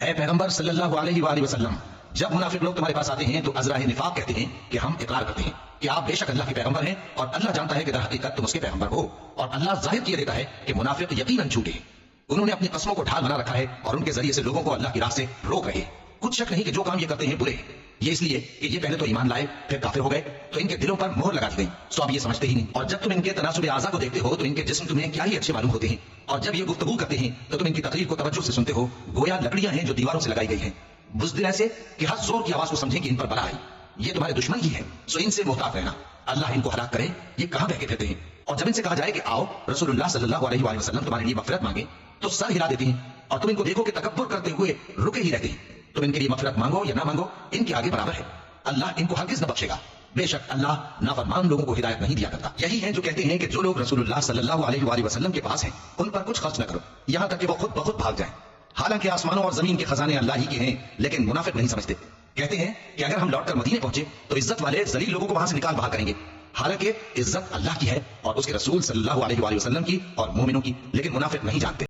اے پیغمبر صلی اللہ علیہ وآلہ وسلم، جب منافق لوگ تمہارے پاس آتے ہیں تو ازراہ نفاق کہتے ہیں کہ ہم اقرار کرتے ہیں کہ آپ بے شک اللہ کے پیغمبر ہیں، اور اللہ جانتا ہے کہ در حقیقت تم اس کے پیغمبر ہو، اور اللہ ظاہر کیے دیتا ہے کہ منافق یقیناً جھوٹے ہیں۔ انہوں نے اپنی قسموں کو ڈھال بنا رکھا ہے اور ان کے ذریعے سے لوگوں کو اللہ کی راہ سے روک رہے ہیں۔ کچھ شک نہیں کہ جو کام یہ کرتے ہیں برے ہیں، یہ اس لیے کہ یہ پہلے تو ایمان لائے پھر کافر ہو گئے تو ان کے دلوں پر مہر لگا دی گئی، سو اب یہ سمجھتے ہی نہیں۔ اور جب تم ان کے تناسب اعضاء کو دیکھتے ہو تو ان کے جسم تمہیں کیا ہی اچھے معلوم ہوتے ہیں، اور جب یہ گفتگو کرتے ہیں تو تم ان کی تقریر کو توجہ سے سنتے ہو گویا لکڑیاں ہیں جو دیواروں سے لگائی گئی ہیں، بزدل ایسے کہ ہر زور کی آواز کو سمجھیں کہ ان پر بلا آئی۔ یہ تمہارے دشمن ہی ہے، سو ان سے محتاط رہنا، اللہ ان کو ہلاک کرے، یہ کہاں بہکے پھرتے ہیں۔ اور جب ان سے کہا جائے کہ آؤ رسول اللہ صلی اللہ علیہ وآلہ وسلم تمہارے لیے مغفرت مانگے تو سر ہلا دیتے ہیں، اور تم ان کو دیکھو کہ تکبر کرتے ہوئے رکے ہی رہتے ہیں۔ تم ان کے لیے مغفرت مانگو یا نہ مانگو، ان کے آگے برابر ہے، اللہ ان کو ہرگز نہ بخشے گا، بے شک اللہ نافرمان لوگوں کو ہدایت نہیں دیا کرتا۔ یہی ہیں جو کہتے ہیں کہ جو لوگ رسول اللہ صلی اللہ علیہ وآلہ وسلم کے پاس ہیں ان پر کچھ خرچ نہ کرو یہاں تک کہ وہ خود بخود بھاگ جائیں، حالانکہ آسمانوں اور زمین کے خزانے اللہ ہی کے ہیں، لیکن منافق نہیں سمجھتے۔ کہتے ہیں کہ اگر ہم لوٹ کر مدینے پہنچے تو عزت والے ذلیل لوگوں کو وہاں سے نکال باہر کریں گے، حالانکہ عزت اللہ کی ہے اور اس کے رسول صلی اللہ علیہ وآلہ وسلم کی اور مومنوں کی، لیکن منافق نہیں جانتے۔